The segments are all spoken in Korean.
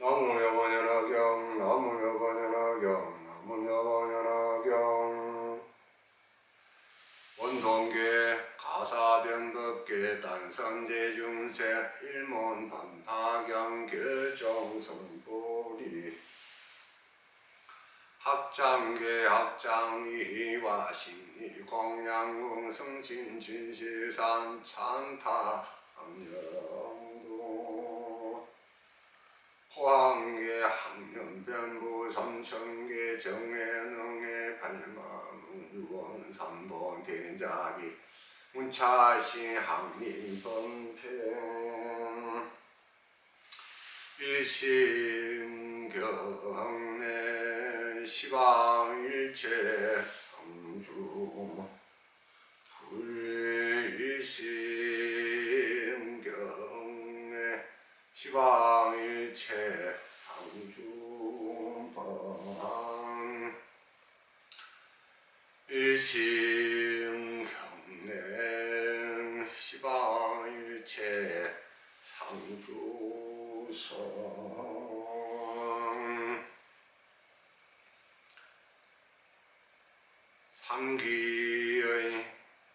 나무여번연하경 나무여번연하경 나무여번연하경 원동계 가사변법계 단선제중세 일몬반파경 결정성보리 합장계 합장이와 신이 공양궁 성신진실산 찬타 암영도 호황계 학년변부 삼천계 정해능의 발마문 유원 삼본 대자기 문차신 학림범평 일심경내 시방일체 삼주 불일심경내 시방일체 상주방 일심경내 시방일체 상주성 삼기의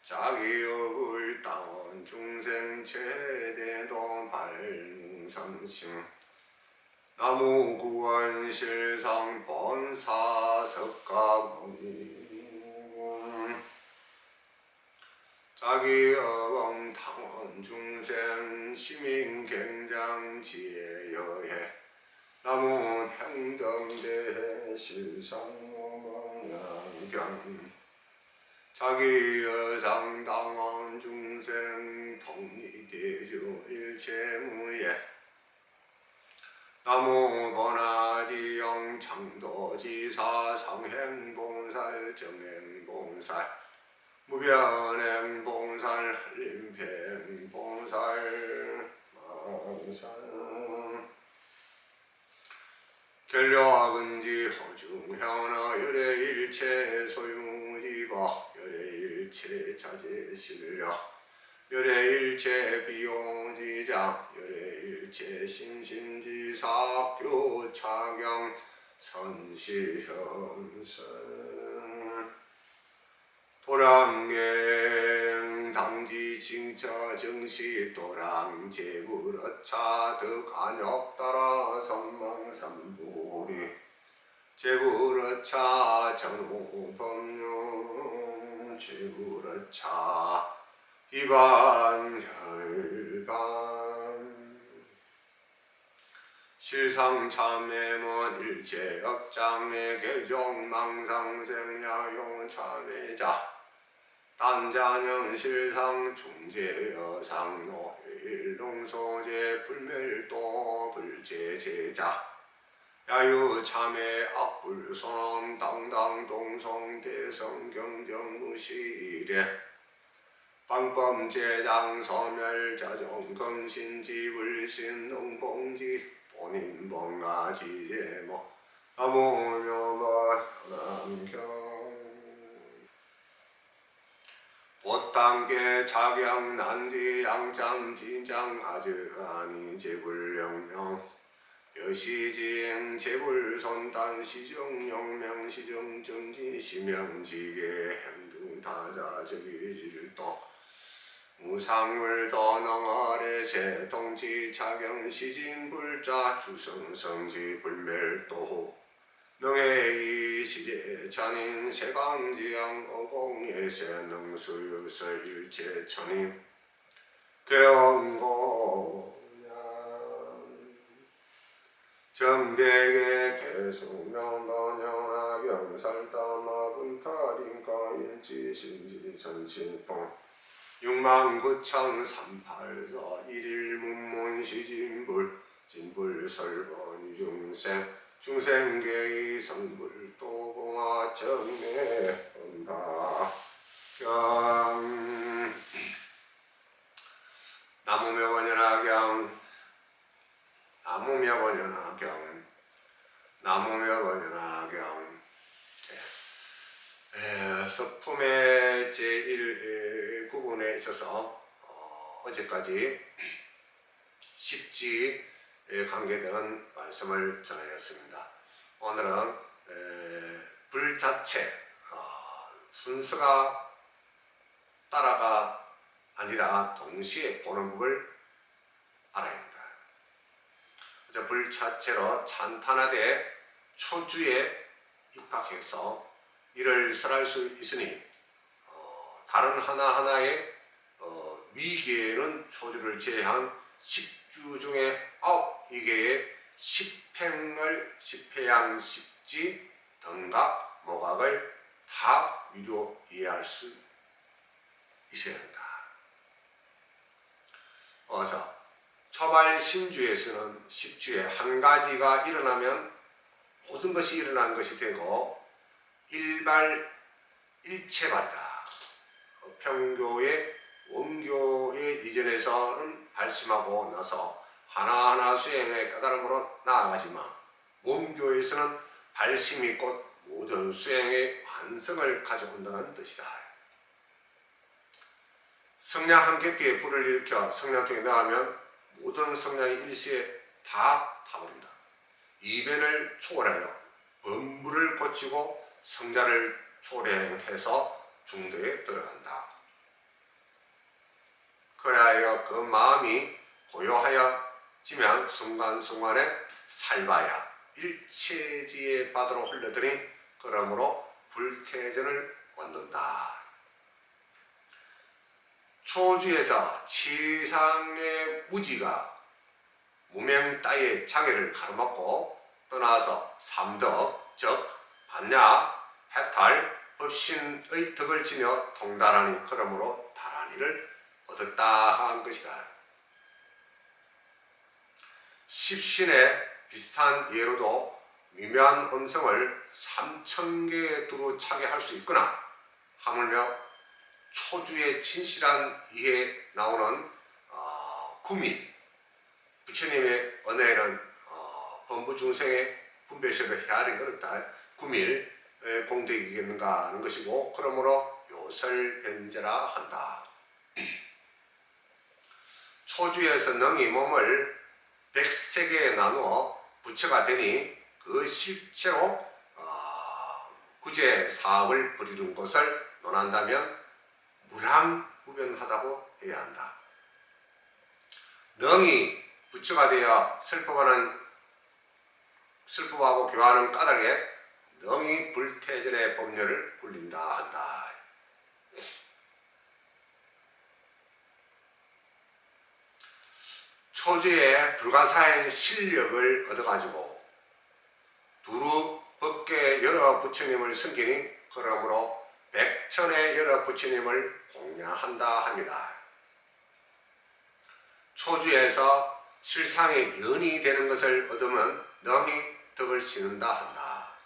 자기업을 땅원 중생 최대도 발능상심 나무구원실상 본사석가무니 자기업은 당원 중생 시민경장지혜여해 나무평등대해 실상무명경 자기여상 당원 중생 통리대주 일체무예 나무본화지영 창도지사 상행봉살 정행봉살 무변행봉살 한림팽봉살 망살 결려근지 허중현어 열애일체 소유지거 열애일체 자제실력 열애일체 비용지장 열애일체 심심지사학교 차경 선시현설 도랑갱 당지 징처 정시 도랑 제불어차 득한역 따라 선망삼보리 제불어차 정우법률 제불어차 이반혈반 실상참회문 일제역장의 개종망상생야용참회자 단자년 실상 중제여상 노일동소제 불멸도 불제제자 야유참회 악불손 당당동성 대성경정무시래 방범제장 소멸자종검신지불신 농봉지 본인봉가지제모 나무묘마현암경 보단계 자경난지 양장진장 아즈아니 제불영명 여시지행 제불손단 시중영명 시중정지 시명지계 행두다자적이질도 무상물도 능어래 세통지 자경 시진불자 주성성지 불멸도 능해이 시제 천인 세강지양 어공예세 능수유설 일체 천인 개엄고냥 정대계 대승명반영하 경살다마 분타린가 일지신지 전신봉 69,384 일일문문시진불 진불설번이 중생계의 성불도공화 정례 음바경 나무묘번연하경 나무묘번연하경 나무묘번연하경 서품의 제1구분에 있어서 어제까지 십지 관계되는 말씀을 전하였습니다. 오늘은 불자체 순서가 따라가 아니라 동시에 보는 법을 알아야 합니다. 불자체로 찬탄하되 초주에 입각해서 이를 설할 수 있으니 다른 하나하나의 위계에는 초주를 제외한 10주 중에 9위계의 십행을 십해양 십지 등각 모각을 다 위로 이해할 수 있어야 한다. 어서 초발 심주에서는 10주에 한 가지가 일어나면 모든 것이 일어난 것이 되고 일체발이다. 평교의 원교의 이전에서는 발심하고 나서 하나하나 수행의 깨달음으로 나아가지만 원교에서는 발심이 곧 모든 수행의 완성을 가져온다는 뜻이다. 성냥 한 계피에 불을 일으켜 성냥통에 넣으면 모든 성냥이 일시에 다 타버린다. 이변을 초월하여 범부를 고치고 성자를 초래해서 중도에 들어간다. 그래야 그 마음이 고요하여지면 순간순간에 살바야 일체지의 바다로 흘러드니 그러므로 불쾌전을 얻는다. 초주에서 치상의 무지가 무명 따위의 장애를 가로막고 떠나서 삼덕 즉 반야, 해탈, 법신의 덕을 지며 통달하니 그러므로 다란이를 얻었다 한 것이다. 십신의 비슷한 예로도 미묘한 음성을 3000개에 두루 차게 할 수 있거나 하물며 초주의 진실한 이해에 나오는 구미 부처님의 언어에는 범부중생의 분별심을 헤아리기 어렵다. 구밀 공덕이겠는가 하는 것이고 그러므로 요설변제라 한다. 초주에서 능히 몸을 100세계에 나누어 부처가 되니 그 실체로 구제 사업을 벌이는 것을 논한다면 무량무변하다고 해야 한다. 능히 부처가 되어 슬퍼하고 교화하는 까닭에 능히 불태전의 법률을 굴린다 한다. 초주에 불가사의 실력을 얻어가지고 두루 법계 여러 부처님을 섬기니 그러므로 백천의 여러 부처님을 공양한다 합니다. 초주에서 실상의 연이 되는 것을 얻으면 능히 덕을 지는다 한다.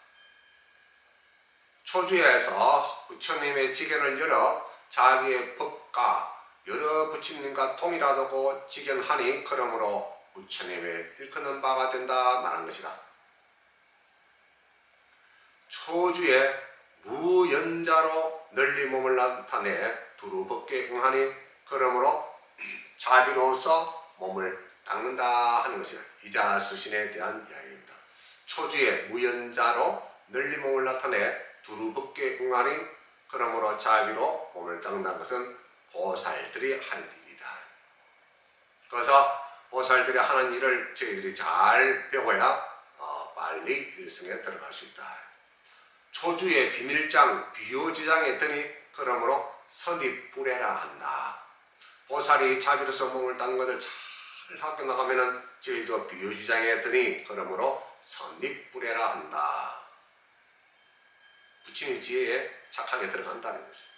초주에서 부처님의 지견을 열어 자기의 법과 여러 부처님과 통일하다고 지견하니 그러므로 부처님의 일컫는 바가 된다 말한 것이다. 초주에 무연자로 널리 몸을 나타내 두루 법계에 응하니 그러므로 자비로서 몸을 닦는다 하는 것이다. 이자수신에 대한 이야기입니다. 초주에 무연자로 널리 몸을 나타내 두루 법계에 응하니 그러므로 자비로 몸을 닦는다는 것은 보살들이 할 일이다. 그래서 보살들이 하는 일을 저희들이 잘 배워야 빨리 일승에 들어갈 수 있다. 초주의 비밀장, 비효지장에 드니 그러므로 선입불애라 한다. 보살이 자비로서 몸을 닦는 것을 잘 학교 나가면은 저희도 비효지장에 드니 그러므로 선입불애라 한다. 부처님 지혜에 착하게 들어간다는 것입니다.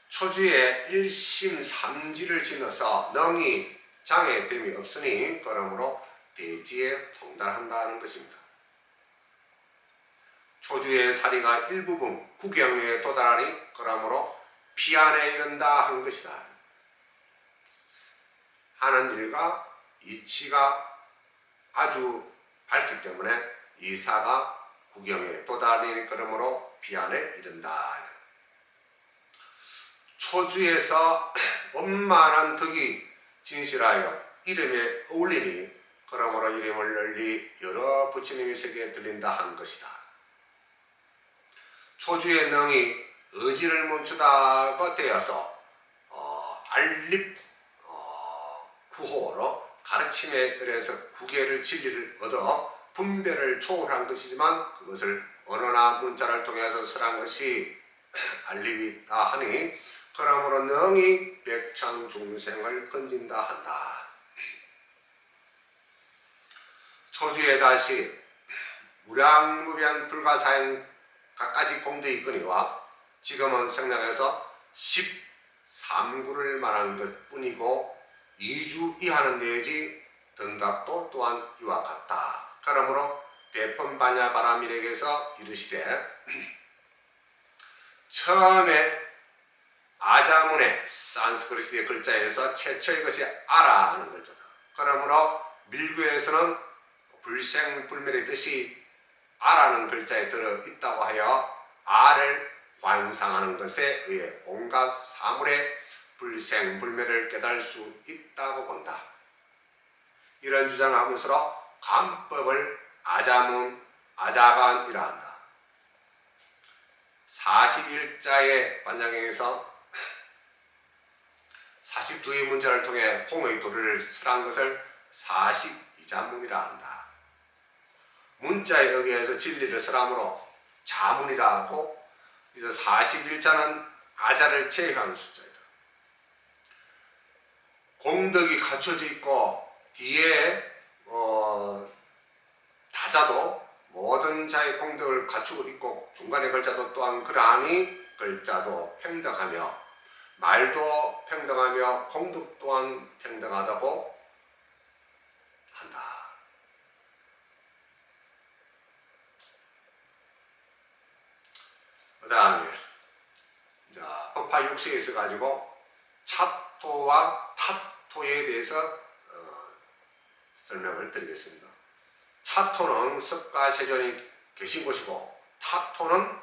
초주에 일심삼지를 지어서 능히 장애됨이 없으니 그러므로 대지에 통달한다는 것입니다. 초주의 사리가 일부분 구경에 도달하니 그러므로 피안에 이른다 한 것이다. 하는 일과 이치가 아주 밝기 때문에 이사가 구경에 도달하니 그러므로 피안에 이른다. 초주에서 원만한 덕이 진실하여 이름에 어울리니 그러므로 이름을 널리 여러 부처님의 세계에 들린다 한 것이다. 초주의 능이 의지를 멈추다가 되어서 알립 구호로 가르침에 의해서 구계를 진리를 얻어 분별을 초월한 것이지만 그것을 언어나 문자를 통해서 설한 것이 알립이다 하니 그러므로 능히 백천 중생을 건진다 한다. 초주에 다시 무량무변 불가사행 갖가지 공덕이 있거니와 지금은 생략해서 13구를 말한 것 뿐이고 2주 이하는 내지 등각도 또한 이와 같다. 그러므로 대폰바냐 바라밀에게서 이르시되 처음에 아자문의 산스크리트의 글자에서 최초의 것이 아라 하는 글자다. 그러므로 밀교에서는 불생불멸의 뜻이 아라는 글자에 들어있다고 하여 아를 관상하는 것에 의해 온갖 사물의 불생불멸을 깨달을 수 있다고 본다. 이런 주장을 하면서 관법을 아자문, 아자간이라 한다. 41자의 반야경에서 42의 문자를 통해 공의 도리를 설한 것을 42자문이라 한다. 문자에 의해서 진리를 설함으로 자문이라 하고 이제 41자는 아자를 제외한 숫자이다. 공덕이 갖춰져 있고 뒤에 다자도 모든 자의 공덕을 갖추고 있고 중간의 글자도 또한 그러하니 글자도 평등하며 말도 평등하며 공덕 또한 평등하다고 한다. 그 다음에 법화 6세에 있어가지고 차토와 타토에 대해서 설명을 드리겠습니다. 차토는 석가세존이 계신 곳이고 타토는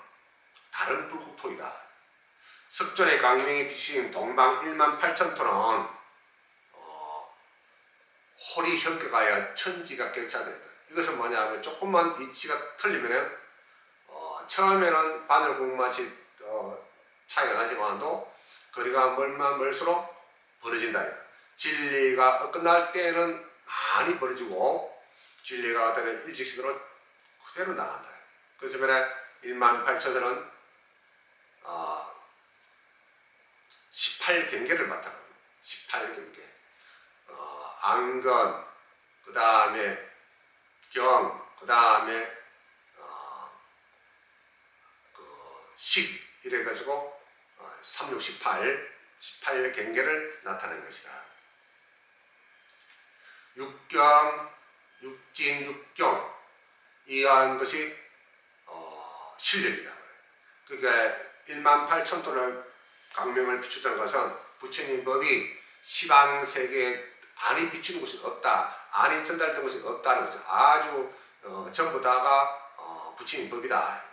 다른 불국토이다. 석존의 강명이 비추인 동방 18,000토는 홀이 현격하여 천지가 격차된다. 이것은 뭐냐면 조금만 위치가 틀리면은 처음에는 바늘국맛이 차이가 나지만도 거리가 멀면 멀수록 벌어진다. 진리가 끝날 때는 많이 벌어지고 진리가 어떤 일직선으로 그대로 나간다. 그래서 18,000토는 18경계를 맡아갑니다. 18경계. 안건, 그 다음에 경, 그 다음에 식, 이래가지고 36, 18경계를 나타낸 것이다. 육경, 육진, 육경, 이러한 것이 실력이다. 그러니까 18,000토를 강명을 비추던 것은 부처님 법이 시방세계에 안이 비추는 곳이 없다. 안이 전달된 곳이 없다는 것은 아주 전부 다가 부처님 법이다.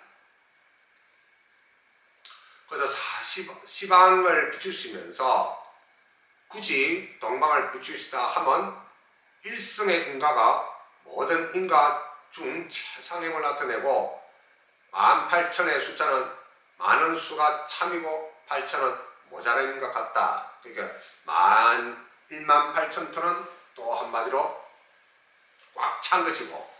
그래서 시방을 비추시면서 굳이 동방을 비추시다 하면 일승의 인가가 모든 인가 중 최상행을 나타내고 18,000의 숫자는 많은 수가 참이고 8,000은 모자란 것 같다. 그러니까 18,000토는 또 한마디로 꽉 찬 것이고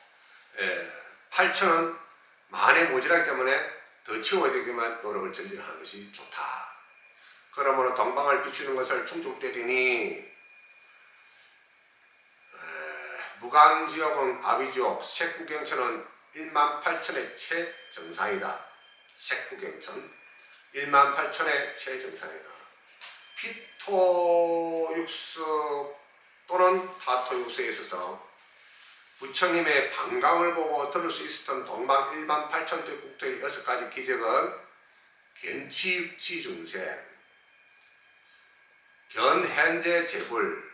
8,000은 만에 모자라기 때문에 더 채워야 되기만 노력을 전진하는 것이 좋다. 그러므로 동방을 비추는 것을 충족되리니 무간지옥은 아비지옥, 색구경천은 18,000의 최정상이다. 색구경천 18,000의 최정상이다. 피토육수 또는 타토육수에 있어서 부처님의 방광을 보고 들을 수 있었던 동방 18,000대 국토의 6가지 기적은 견치육치중생, 견현재재불,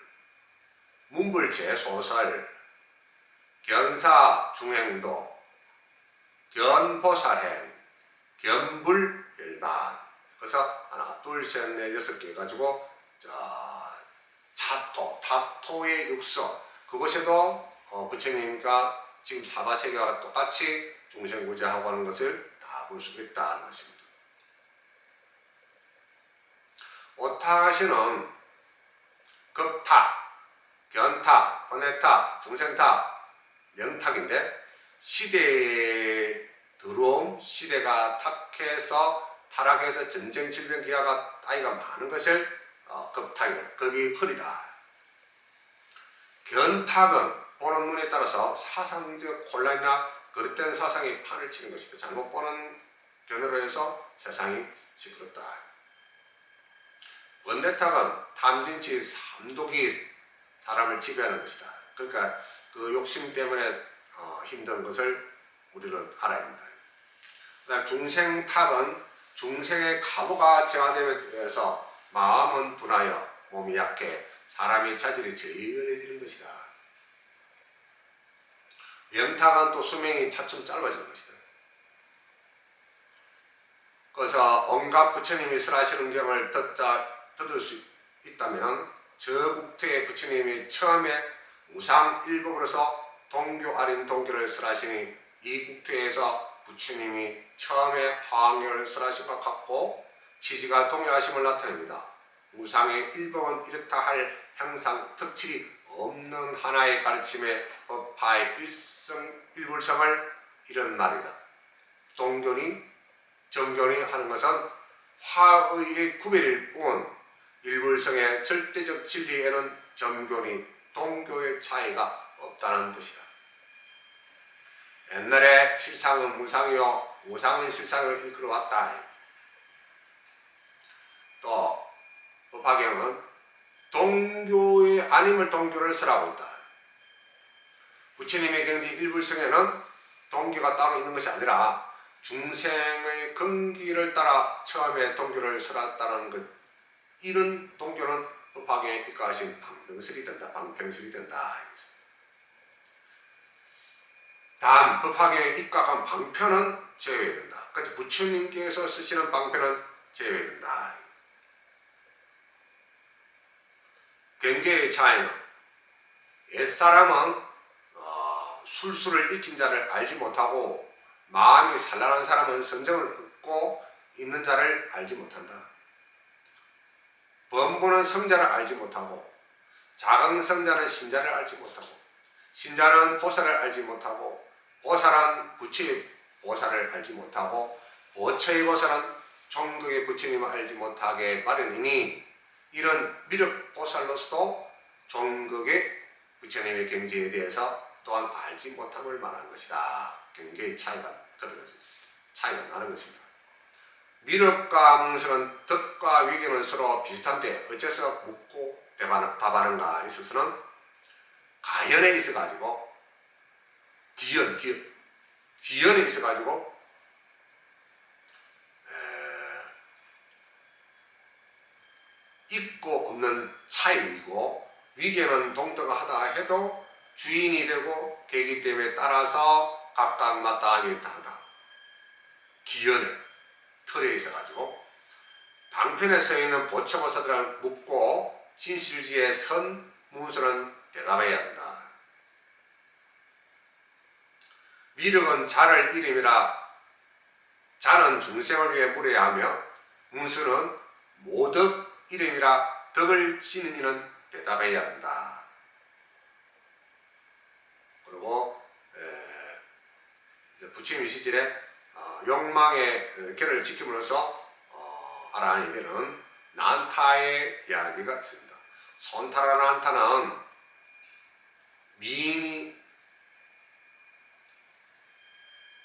문불재소설, 견사중행도, 견보살행, 견불열반. 그래서 하나, 둘, 셋, 넷, 6개 가지고 차토, 타토의 육서, 그것에도 부처님과 지금 사바세계와 똑같이 중생구제하고 하는 것을 다 볼 수 있다는 것입니다. 오타시는 급탁, 견탁, 번외탁, 중생탁, 명탁인데 시대에 들어온 시대가 탁해서 타락해서 전쟁, 질병, 기아가 따위가 많은 것을 급탁이다. 급이 흐리다. 견탁은 보는 눈에 따라서 사상적 혼란이나 그릇된 사상이 판을 치는 것이다. 잘못 보는 견해로 해서 세상이 시끄럽다. 번뇌탁은 탐진치 삼독이 사람을 지배하는 것이다. 그러니까 그 욕심 때문에 힘든 것을 우리는 알아야 합니다. 그 다음 중생탁은 중생의 가부가 정화됨에 의해서 마음은 둔하여 몸이 약해 사람의 자질이 저열해지는 것이다. 명탁은 또 수명이 차츰 짧아지는 것이다. 그래서 온갖 부처님이 설하시는 경을 들을 수 있다면 저 국토에 부처님이 처음에 무상일법으로서 동교 아닌 동교를 설하시니 이 국토에서 부처님이 처음에 화학경을 설하신 것 같고 지지가 동일하심을 나타냅니다. 무상의 일법은 이렇다 할 형상 특질이 없는 하나의 가르침의 법파의 일불성을 이런 말이다. 동교니 정교니 하는 것은 화의의 구별일 뿐 일불성의 절대적 진리에는 정교니 동교의 차이가 없다는 뜻이다. 옛날에 실상은 무상이요 무상은 실상을 이끌어 왔다. 또 법화경은 동교의 아님을 동교를 설하고 있다. 부처님의 경지 일불성에는 동교가 따로 있는 것이 아니라 중생의 근기를 따라 처음에 동교를 설했다는 것. 이런 동교는 법화경에 입각하신 방병설이 된다. 방병설이 된다. 단 법화경에 입각한 방편은 제외된다. 그래서 부처님께서 쓰시는 방편은 제외된다. 경계의 차이는 옛사람은 술수를 익힌 자를 알지 못하고 마음이 산란한 사람은 성정을 얻고 있는 자를 알지 못한다. 범부는 성자를 알지 못하고 작은 성자는 신자를 알지 못하고 신자는 보살을 알지 못하고 보살은 부처의 보살을 알지 못하고 보처의 보살은 종극의 부처님을 알지 못하게 마련이니 이런 미륵 보살로서도 종극의 부처님의 경지에 대해서 또한 알지 못함을 말하는 것이다. 경계의 차이가 그런 것입니다. 차이가 나는 것입니다. 미륵과 뭉설은 덕과 위계는 서로 비슷한데 어째서 묻고 답하는가 있어서는 가연에 있어가지고 기연에 있어가지고 있고 없는 차이이고 위계는 동등하다 해도 주인이 되고 계기 때문에 따라서 각각 마땅함이 다르다. 기연에 틀에 있어가지고 방편에 써있는 보초보살들은 묻고 진실지에 선 문서는 대답해야 한다. 미륵은 자를 이름이라 자는 중생을 위해 물어야 하며 문서는 모덕 이름이라 덕을 지는 이는 대답해야 한다. 그리고 부처님의 시절에 욕망의 결을 지킴으로써 알아내야 되는 난타의 이야기가 있습니다. 손타라 난타는 미인이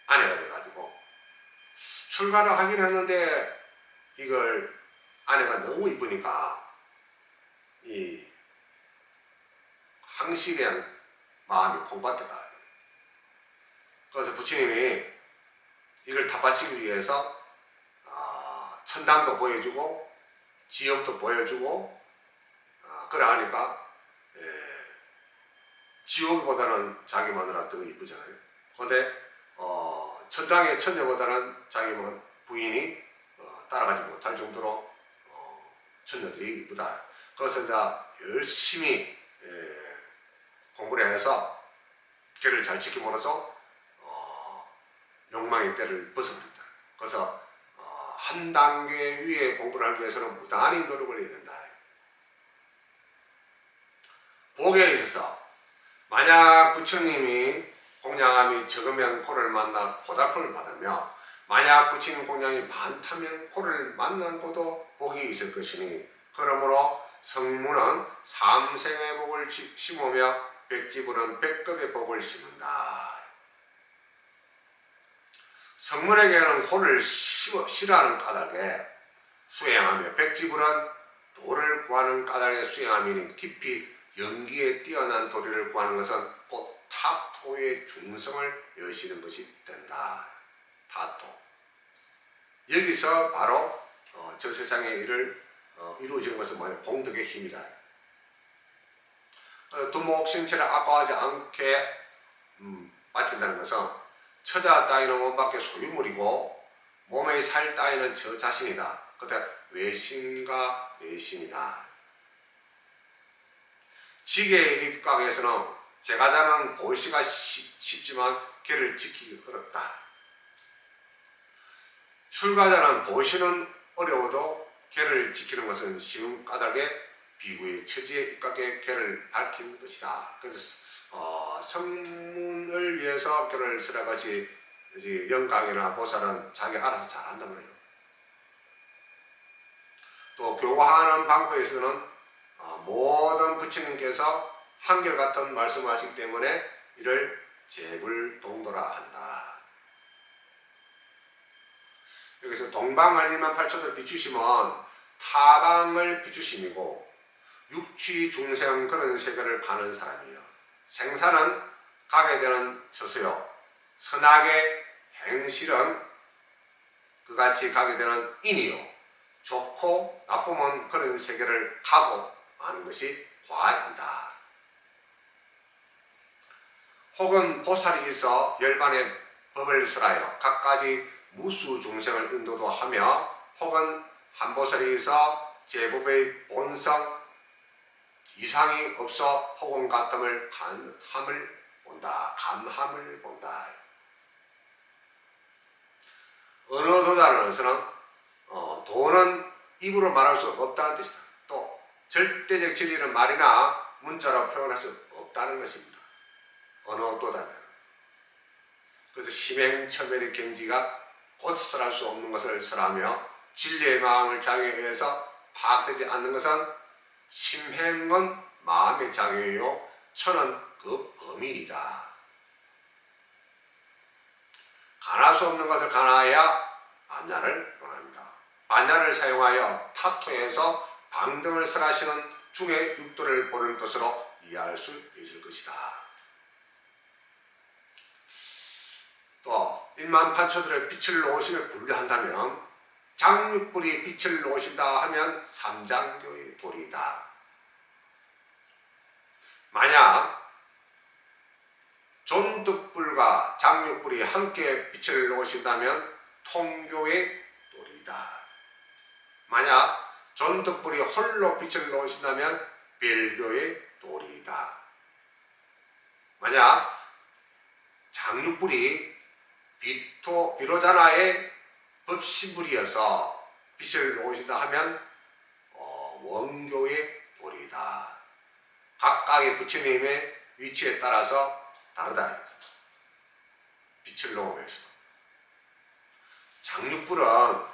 아내가 돼가지고 출가를 하긴 했는데 이걸 아내가 너무 이쁘니까 이 항시에 대한 마음이 공부했다가 그래서 부처님이 이걸 타파시키기 위해서 천당도 보여주고 지옥도 보여주고 그래 하니까 지옥보다는 자기 마누라 더 이쁘잖아요. 그런데 천당의 처녀보다는 자기 부인이 따라가지 못할 정도로 처녀들이 이쁘다. 그래서 이제 열심히 공부를 해서 걔를 잘 지킴으로써 욕망의 때를 벗어버린다. 그래서 한 단계 위에 공부를 하기 위해서는 무단히 노력을 해야 된다. 복에 있어서 만약 부처님이 공양함이 적으면 고를 만나 보살핌을 받으며 만약 부처님 공양이 많다면 고를 만난 고도 복이 있을 것이니 그러므로 성문은 삼생의 복을 심으며 백지불은 백급의 복을 심는다. 성문에게는 고를 싫어하는 까닭에 수행하며 백지불은 도를 구하는 까닭에 수행하면 깊이 연기에 뛰어난 도리를 구하는 것은 곧 타토의 중성을 여시는 것이 된다. 타토. 여기서 바로 저 세상의 일을 이루어지는 것은 뭐냐? 공덕의 힘이다. 두목신체를 아까워하지 않게 바친다는 것은 처자 따위는 몸밖에 소유물이고 몸의 살 따위는 저 자신이다. 그때 외신과 외신이다. 지게의 입각에서는 제가자는 보시가 쉽지만 걔를 지키기 어렵다. 출가자는 보시는 어려워도 걔를 지키는 것은 쉬운 까닭에 비구의 처지에 입각에 걔를 밝힌 것이다. 그래서 성문을 위해서 걔를 쓰라 것이 영각이나 보살은 자기 알아서 잘한단 말이에요. 또 교화하는 방법에서는 모든 부처님께서 한결같은 말씀하시기 때문에 이를 제불동도라 한다. 여기서 동방한일만 8초를 비추시면 타방을 비추심이고 육취 중생 그런 세계를 가는 사람이에요. 생사는 가게 되는 처소요. 선악의 행실은 그같이 가게 되는 인이요. 좋고 나쁘면 그런 세계를 가고 하는 것이 과이다. 혹은 보살이 있어 열반의 법을 설하여 각가지 무수 중생을 인도도 하며 혹은 한 보살이 있어 제법의 본성 이상이 없어 혹은 같음을 감함을 본다. 어느 도다는 것은 도는 입으로 말할 수 없다는 뜻이다. 또 절대적 진리는 말이나 문자로 표현할 수 없다는 것입니다. 어느 도다는. 그래서 심행처멸의 경지가 곧 설할 수 없는 것을 설하며 진리의 마음을 장애에 의해서 파악되지 않는 것은 심행은 마음의 장애요 천은 그 범인이다. 가할 수 없는 것을 가하여야 반야를 논합니다. 반야를 사용하여 타토에서 방등을 설하시는 중의 육도를 보는 뜻으로 이해할 수 있을 것이다. 또 1만 8초들의 빛을 놓으심에 분류한다면 장육불이 빛을 놓으신다 하면 삼장교의 도리이다. 만약 존득불과 장육불이 함께 빛을 놓으신다면 통교의 도리이다. 만약 존득불이 홀로 빛을 놓으신다면 별교의 도리이다. 만약 장육불이 비로자나의 법신불이어서 빛을 놓으신다 하면 원교의 도리이다. 각각의 부처님의 위치에 따라서 다르다. 빛을 놓으면서 장육불은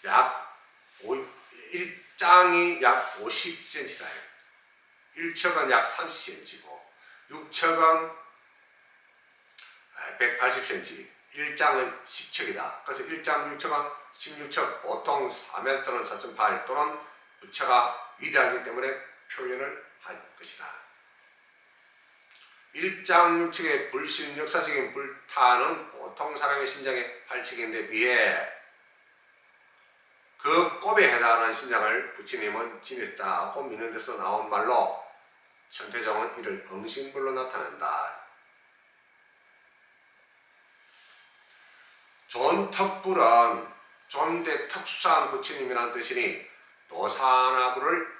약 1장이 약 50cm다. 1척은 약 30cm고 6척은 180cm, 1장은 10척이다. 그래서 1장 6척은 16척, 보통 4m 또는 4.8 또는 부처가 위대하기 때문에 표현을 할 것이다. 1장 6척의 불신 역사적인 불타는 보통 사람의 신장의 8척인데 비해 그 꼽에 해당하는 신장을 부처님은 지녔다고 믿는 데서 나온 말로 천태종은 이를 응신불로 나타낸다. 존특불은 존대 특수한 부처님이라는 뜻이니 노사나부를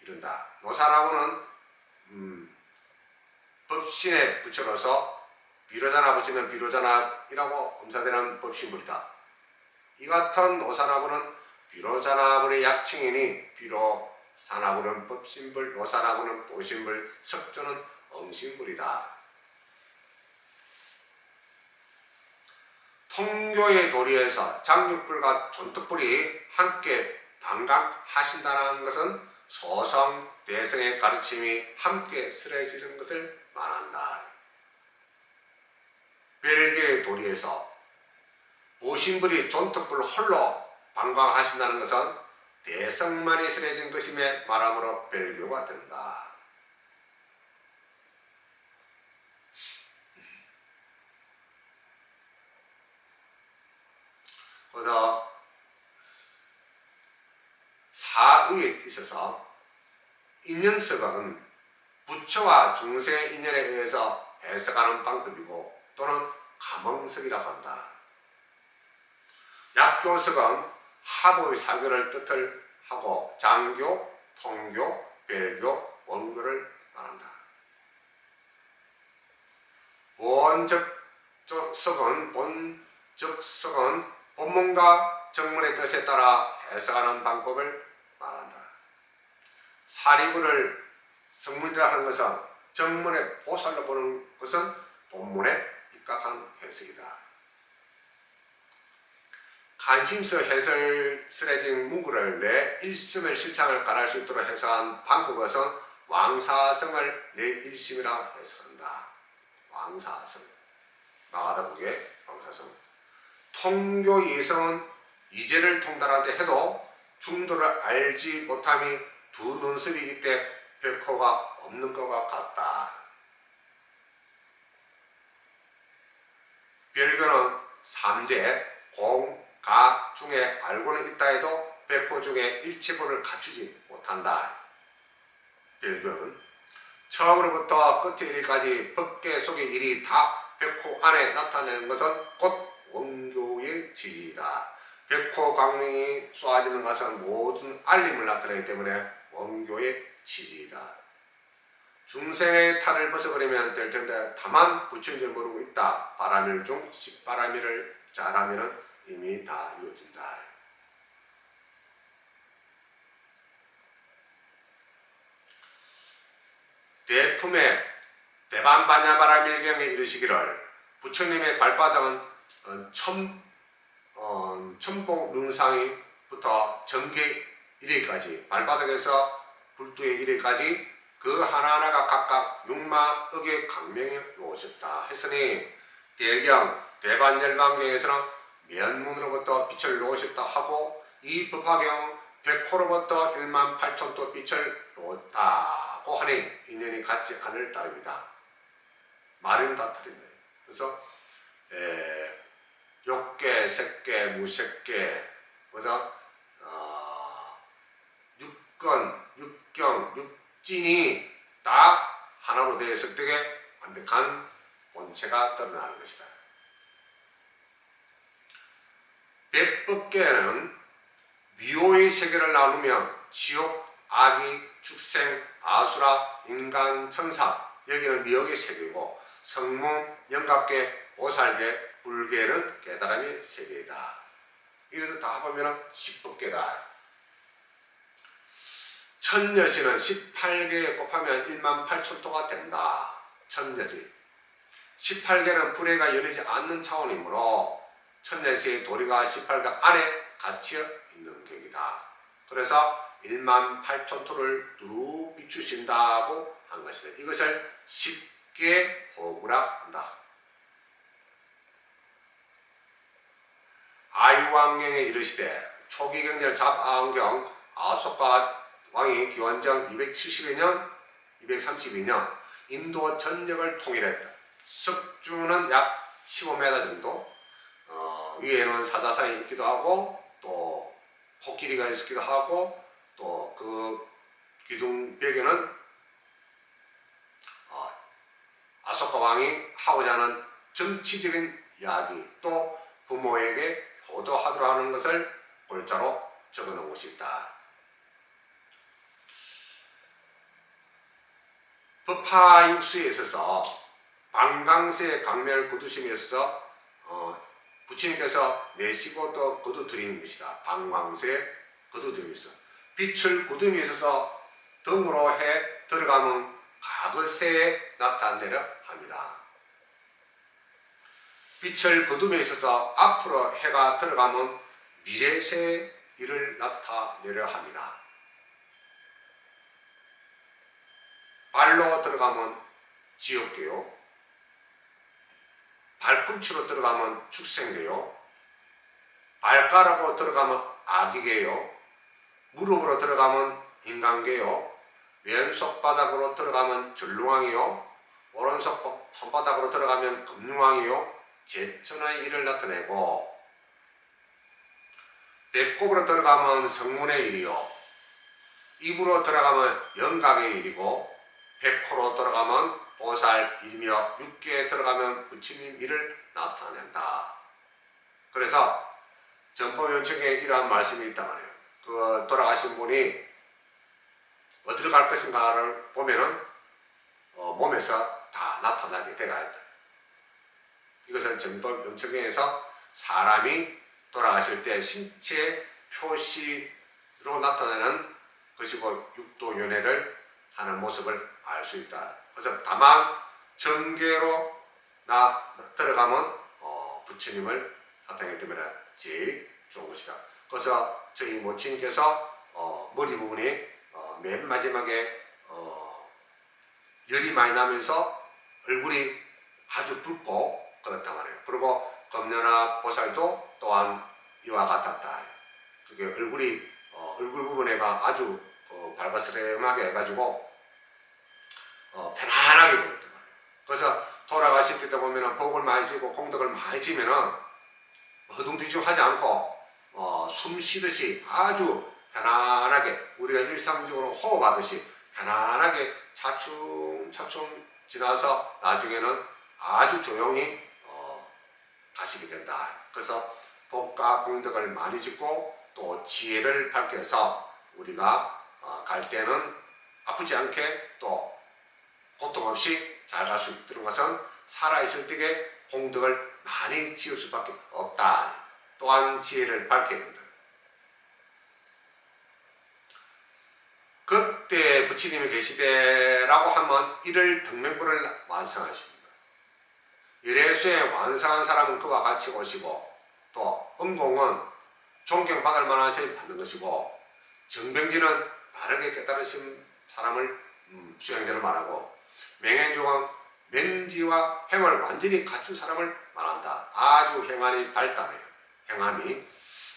이룬다. 노사나부는 법신의 부처로서 비로자나 붙이는 비로자나이라고 엄사되는 법신불이다. 이 같은 오산화불은 비로자나불의 약칭이니 비로산화불은 법신불, 오산화불은 보신불, 석조는 엄신불이다. 통교의 도리에서 장육불과 존특불이 함께 방강하신다는 것은 소성, 대성의 가르침이 함께 스레지는 것을 말한다. 별개의 도리에서 보신불이 존특불 홀로 방광하신다는 것은 대성만이 스레진 것임에 말함으로 별교가 된다. 그래서 사의에 있어서 인연석은 부처와 중생의 인연에 의해서 해석하는 방법이고 또는 감흥석이라고 한다. 약교석은 하법의 사교를 뜻을 하고 장교, 통교, 별교, 원교를 말한다. 본적석은 본문과 정문의 뜻에 따라 해석하는 방법을 말한다. 사리불을 성문이라 하는 것은 정문의 보살로 보는 것은 본문에 입각한 해석이다. 관심서 해설 스레진 문구를 내 일심의 실상을 가할 수 있도록 해석한 방법에서 왕사성을 내 일심이라 해석한다. 왕사성. 마가다국의 왕사성. 통교 이성은 이제를 통달하되 해도 중도를 알지 못함이 두 눈썹이 이때 백호가 없는 것과 같다. 별교는 삼재, 공, 가 중에 알고는 있다 해도 백호 중에 일체보를 갖추지 못한다. 별교는 처음으로부터 끝에 이르기까지 법계 속의 일이 다 백호 안에 나타내는 것은 곧 원교의 지지이다. 백호 광명이 쏘아지는 것은 모든 알림을 나타내기 때문에 원교의 지지이다. 중생의 탈을 벗어버리면 될 텐데 다만 부처인 줄 모르고 있다. 바람일 중 십바람일을 잘하면 이미 다 이루어진다. 대품의 대반반야바라밀경에 이르시기를 부처님의 발바닥은 천복 능상이부터 정계 이르기까지 발바닥에서 불두에 이르기까지 그 하나하나가 각각 6만억의 강명이 오셨다 했으니 대경 대반열반경에서는 면문으로부터 빛을 놓으셨다 하고 이 법화경은 백호로부터 1만 8천도 빛을 놓았다고 하니 인연이 같지 않을 따름이다. 말은 다 틀린다. 그래서 욕계, 색계, 무색계, 그래서 육건, 육경, 육진이 다 하나로 되었을 때에 완벽한 본체가 드러나는 것이다. 백법계는 미호의 세계를 나누며 지옥, 악이, 축생, 아수라, 인간, 천사 여기는 미혹의 세계고 성문, 영각계, 오살계, 불계는 깨달음의 세계이다. 이것을 다 합하면 10법계다. 천여시는 18개에 곱하면 1만 8천도가 된다. 천여시. 18개는 불회가 열리지 않는 차원이므로 천여시의 도리가 18개 안에 갇혀 있는 격이다. 그래서 1만 8천도를 두루 비추신다고 한 것이다. 이것을 10개 호구라 한다. 아유왕경에 이르시되 초기 경전 잡아왕경 아소카 왕이 기원전 272년, 232년 인도 전역을 통일했다. 석주는 약 15m 정도, 위에는 사자산이 있기도 하고 또 코끼리가 있기도 하고 또 그 기둥벽에는 아소카 왕이 하고자 하는 정치적인 이야기 또 부모에게 효도하도록 하는 것을 골자로 적어놓은 것이 있다. 법화 육수에 있어서 방광세 강멸 거두심에 있어서 부처님께서 내시고 또 거두드리는 것이다. 방광세 거두드림이 있어. 빛을 거둠에 있어서 덤으로 해 들어가면 과거세에 나타내려 합니다. 빛을 거둠에 있어서 앞으로 해가 들어가면 미래세의 일을 나타내려 합니다. 발로 들어가면 지옥계요. 발꿈치로 들어가면 축생계요. 발가락으로 들어가면 악이계요. 무릎으로 들어가면 인간계요. 왼손 바닥으로 들어가면 전루왕이요. 오른손 손바닥으로 들어가면 금융왕이요. 제천의 일을 나타내고, 배꼽으로 들어가면 성문의 일이요. 입으로 들어가면 영각의 일이고, 백호로 들어가면 보살 일며 육계에 들어가면 부처님 일을 나타낸다. 그래서 전법연청에 이러한 말씀이 있단 말이에요. 그 돌아가신 분이 어디로 갈 것인가를 보면은 몸에서 다 나타나게 되어 있다. 이것은 전법연청에서 사람이 돌아가실 때 신체 표시로 나타나는 것이고 육도연회를 하는 모습을 알 수 있다. 그래서 다만 정계로 들어가면 부처님을 나타내게 되면 제일 좋은 것이다. 그래서 저희 모친께서 머리 부분이 맨 마지막에 열이 많이 나면서 얼굴이 아주 붉고 그렇단 말이에요. 그리고 검연화 보살도 또한 이와 같았다. 그게 얼굴이 얼굴 부분에가 아주 발가스름하게 해가지고 편안하게 보였단 말이에요. 그래서 돌아가실 때 보면은 복을 많이 지고功德을 많이 지면은 허둥지둥하지 않고 숨 쉬듯이 아주 편안하게 우리가 일상적으로 호흡하듯이 편안하게 차츰차츰 지나서 나중에는 아주 조용히 가시게 된다. 그래서 복과功德을 많이 짓고 또 지혜를 밝혀서 우리가 갈 때는 아프지 않게 또 고통 없이 잘 갈 수 있도록 것은 살아있을 때에功德을 많이 지을 수밖에 없다. 또한 지혜를 밝혀야 된다. 그때 부처님이 계시되라고 하면 이를 등명부를 완성하십니다. 일회수에 완성한 사람은 그와 같이 오시고, 또 은공은 존경받을 만한 것을 받는 것이고, 정병진은 바르게 깨달으신 사람을 수행자를 말하고, 명행종은 명지와 행을 완전히 갖춘 사람을 말한다. 아주 행안이 밝다며요. 행함이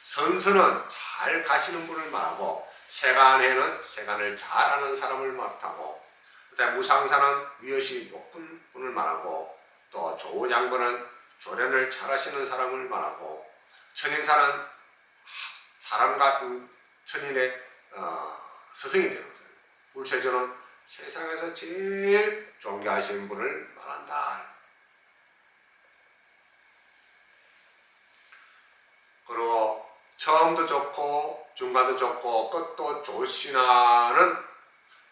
선선은 잘 가시는 분을 말하고, 세간에는 세간을 잘하는 사람을 말하고, 그다음에 무상사는 위엇이 높은 분을 말하고, 또 좋은 양반은 조련을 잘하시는 사람을 말하고, 천인사는 사람과 천인의 스승이 되는 거예요. 울체조는 세상에서 제일 존경하시는 분을 말한다. 그리고 처음도 좋고 중간도 좋고 끝도 좋으시나는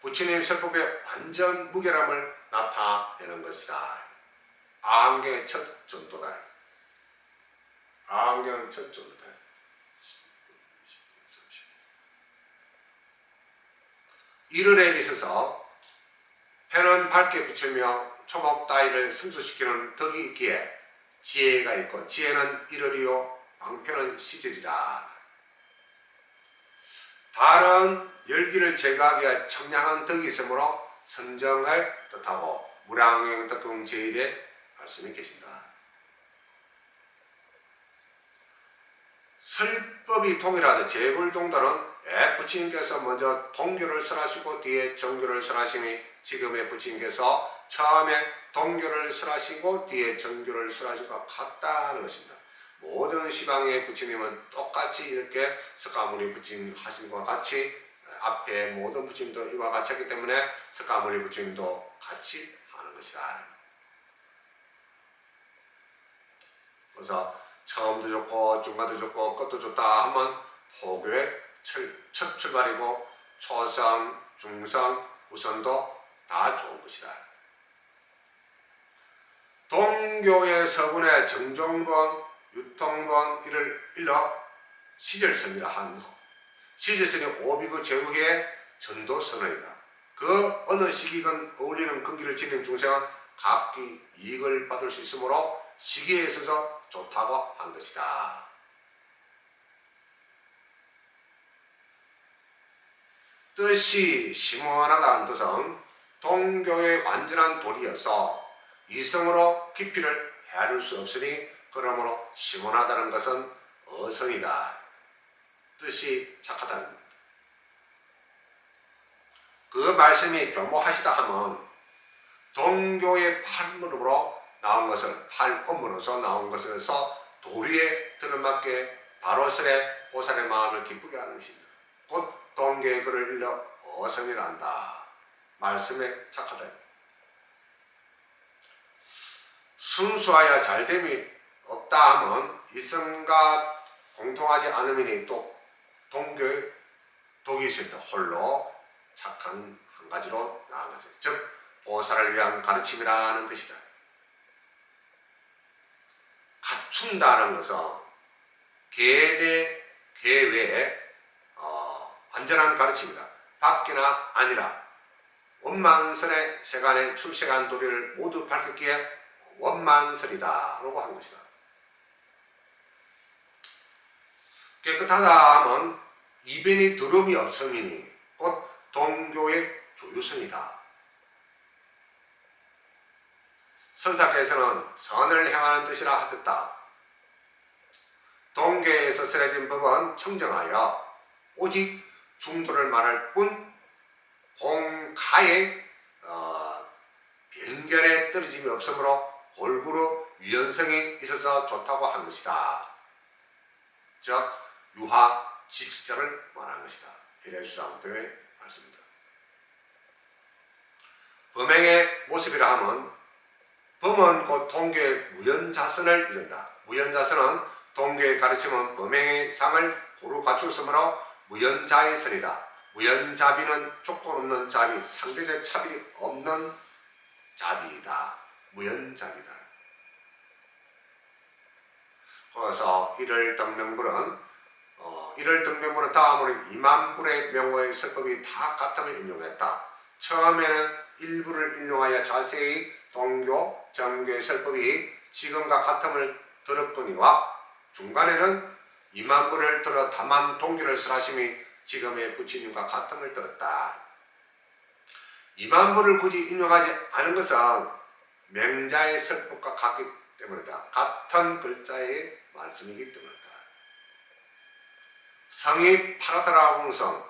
부처님 설법의 완전 무결함을 나타내는 것이다. 아한경의 첫 전도다. 아한경의 첫 전도다. 일을에 있어서 해는 밝게 비추며 초목 따위를 승수시키는 덕이 있기에 지혜가 있고, 지혜는 일을이요 방편은 시절이라. 다른 열기를 제거하기 위해 청량한 덕이 있으므로 선정을 뜻하고, 무량행덕경 제1의 말씀이 계신다. 설법이 동일하듯 제불동도는 부처님께서 먼저 동교를 설하시고 뒤에 정교를 설하시니, 지금의 부처님께서 처음에 동교를 설하시고 뒤에 정교를 설하신 것 같다는 것입니다. 모든 시방의 부처님은 똑같이 이렇게 석가모니 부처님 하신 것과 같이 앞에 모든 부처님도 이와 같이 했기 때문에 석가모니 부처님도 같이 하는 것이다. 그래서 처음도 좋고 중간도 좋고 끝도 좋다 하면 포교의 첫 출발이고, 초선, 중선, 우선도 다 좋은 것이다. 동교의 서분의 정종본, 유통본 이를 일러 시절선이라 한다. 시절선이 오비구 제후의 전도선언이다. 그 어느 시기건 어울리는 근기를 지닌 중생은 각기 이익을 받을 수 있으므로 시기에 있어서 좋다고 한 것이다. 뜻이 시원하다는 뜻은 동교의 완전한 도리여서 이성으로 깊이를 헤아릴 수 없으니 그러므로 시원하다는 것은 어선이다. 뜻이 착하다는 겁니다. 그 말씀이 교모하시다 하면 동교의 팔무으로 나온 것을 팔엄으로서 나온 것에서 도리에 들어맞게 바로설의 보살의 마음을 기쁘게 하는 것입니다. 곧 동교의 글을 일러 어선이라 한다. 말씀에 착하다. 순수하여 잘됨이 없다 하면 이성과 공통하지 않음이니 또 동교의 독이 있을 때 홀로 착한 한 가지로 나아간 것이다. 즉 보살을 위한 가르침이라는 뜻이다. 갖춘다는 것은 계대 계외의 완전한 가르침이다. 밖이나 아니라 원만설의 세간의 출세간 도리를 모두 밝혔기에 원만설이다 라고 한 것이다. 깨끗하다 하면 이변이 두려움이 없음이니 곧 동교의 조유선이다. 선사께서는 선을 행하는 뜻이라 하셨다. 동교에서 쓰여진 법은 청정하여 오직 중도를 말할 뿐 공가의 변결에 떨어짐이 없으므로 골고루 유연성이 있어서 좋다고 한 것이다. 즉 유화 직자를 말한 것이다. 이래수상법의 말씀입니다. 범행의 모습이라 하면 범은 곧 동교의 무연자선을 이른다. 무연자선은 동교의 가르침은 범행의 상을 고루 갖추었으므로 무연자의 선이다. 무연자비는 조건 없는 자비, 상대적 차별이 없는 자비이다. 무연자비다. 그래서 이를 등명불은 다음으로 2만불의 명호의 설법이 다 같음을 인용했다. 처음에는 일부를 인용하여 자세히 동교, 정교의 설법이 지금과 같음을 들었거니와 중간에는 2만불을 들어 다만 동교를 설하심이 지금의 부처님과 같음을 들었다. 2만불을 굳이 인용하지 않은 것은 맹자의 설법과 같기 때문이다. 같은 글자의 말씀이기 때문이다. 성이 파라다라고 하는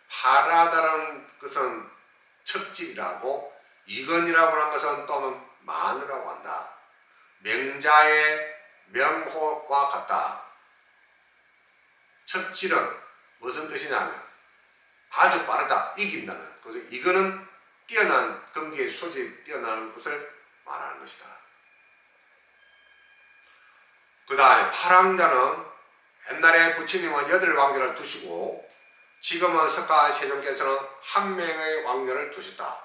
파라다라는 것은 첩질이라고 이건이라고 하는 것은 또는 만으라고 한다. 맹자의 명호와 같다. 첩질은 무슨 뜻이냐면 아주 빠르다, 이긴다는. 그래서 이거는 뛰어난 경기의 소질이 뛰어나는 것을 말하는 것이다. 그 다음에 파랑자는 옛날에 부처님은 8왕자를 두시고 지금은 석가세존께서는 한 명의 왕자를 두셨다.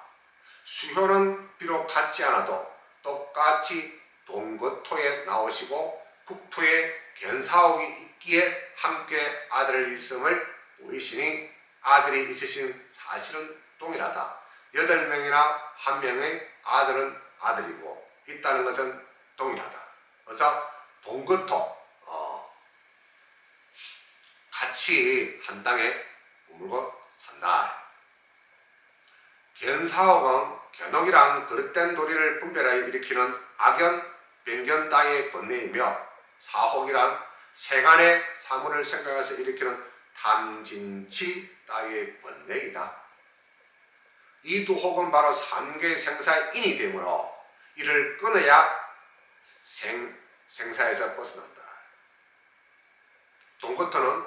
수효는 비록 같지 않아도 똑같이 동거토에 나오시고 국토에 견사옥이 있기에 함께 아들을 있음을 보이시니 아들이 있으신 사실은 동일하다. 8명이나 한 명의 아들은 아들이고 있다는 것은 동일하다. 그래서 동거토 같이 한 땅에 머물고 산다. 견사옥은 견옥이란 그릇된 도리를 분별하여 일으키는 악연, 변견 따위의 번뇌이며 사혹이란 세간의 사물을 생각해서 일으키는 탐진치 따위의 번뇌이다. 이 두 혹은 바로 삼계 생사의 인이 되므로 이를 끊어야 생사에서 벗어난다. 동거토는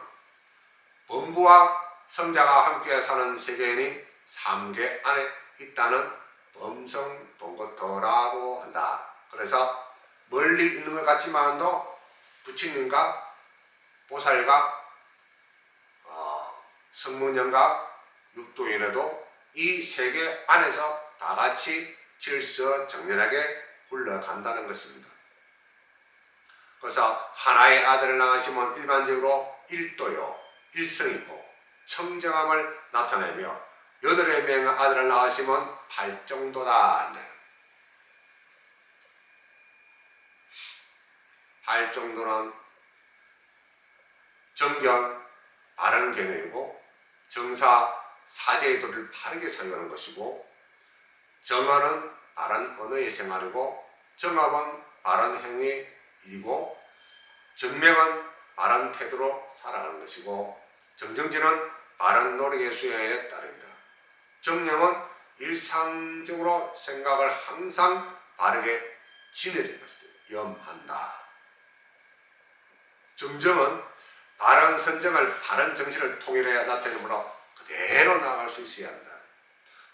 범부와 성자가 함께 사는 세계인이 삼계 안에 있다는 범성 동거토라고 한다. 그래서 멀리 있는 것 같지만도 부처님과 보살과 성문연과 육도인에도 이 세계 안에서 다 같이 질서 정연하게 굴러간다는 것입니다. 그래서 하나의 아들을 낳으시면 일반적으로 일도요, 일성이고 청정함을 나타내며 8명의 아들을 낳으시면 발정도다. 발정도는 정경, 바른 견해이고 정사, 사제의 도를 바르게 사용하는 것이고 정언은 바른 언어의 생활이고 정합은 바른 행위이고 정명은 바른 태도로 살아가는 것이고 정정지는 바른 노력의 수행에 따릅니다. 정령은 일상적으로 생각을 항상 바르게 지내는 것을 염한다. 정정은 바른 선정을 바른 정신을 통일해 나타내므로 그대로 나아갈 수 있어야 한다.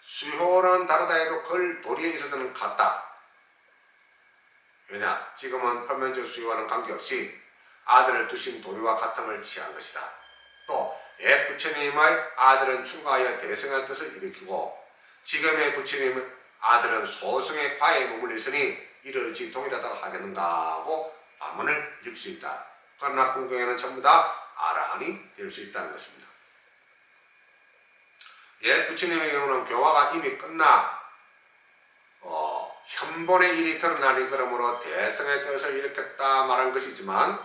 수효는 다르다 해도 그 도리에 있어서는 같다. 왜냐? 지금은 표면적 수효와는 관계없이 아들을 두신 도리와 같음을 취한 것이다. 또 부처님의 아들은 충가하여 대성의 뜻을 일으키고 지금의 부처님은 아들은 소승의 과에 머물러 있으니 이를지 동일하다고 하겠는가 하고 반문을 읽을 수 있다. 그러나 궁경에는 전부 다 아라한이 될 수 있다는 것입니다. 부처님의 경우는 교화가 이미 끝나 현본의 일이 드러나니 그러므로 대성의 뜻을 일으켰다 말한 것이지만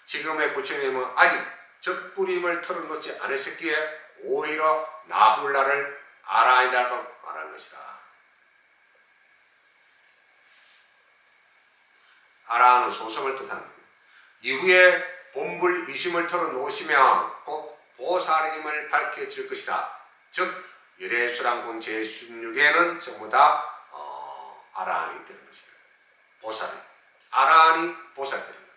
지금의 부처님은 아직 적부림을 털어놓지 않으셨기에 오히려 나훌라를 아라한이라고 말한 것이다. 아라한은 소성을 뜻하는 거예요. 이후에 본불 이심을 털어놓으시면 꼭 보살임을 밝혀질 것이다. 즉 열애수랑군 제16에는 전부 다 아라한이 되는 것이다. 보살이. 아라한이 보살이 되는 거예요.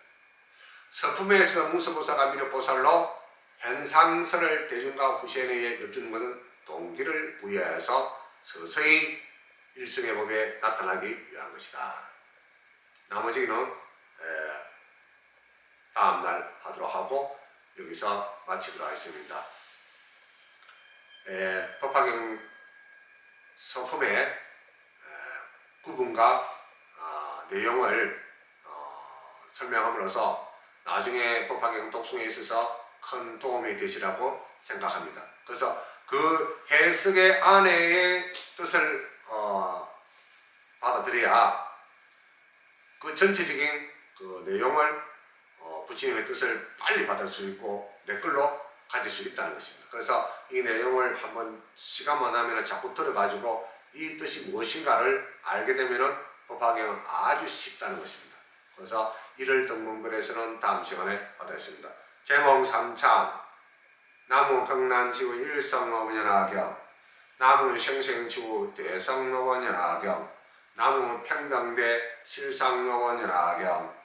서품에서 무서보사가 미륵보살로 현상설을 대중과 후세에 의해 엿주는 것은 동기를 부여해서 서서히 일성의 법에 나타나기 위한 것이다. 나머지는 다음날 하도록 하고 여기서 마치도록 하겠습니다. 법화경 서품의 구분과 내용을 설명함으로써 나중에 법화경 독송에 있어서 큰 도움이 되시라고 생각합니다. 그래서 그 해석의 안에의 뜻을 받아들여야 그 전체적인 그 내용을 부처님의 뜻을 빨리 받을 수 있고 내 걸로 가질 수 있다는 것입니다. 그래서 이 내용을 한번 시간만 하면 자꾸 들어가지고 이 뜻이 무엇인가를 알게 되면 법화경은 아주 쉽다는 것입니다. 그래서 이를 등문글에서는 다음 시간에 하겠습니다. 제목 3참 나무 경난지구 일성노원연화경 나무 생생지구 대성노원연화경 나무 평등대 실상노원연화경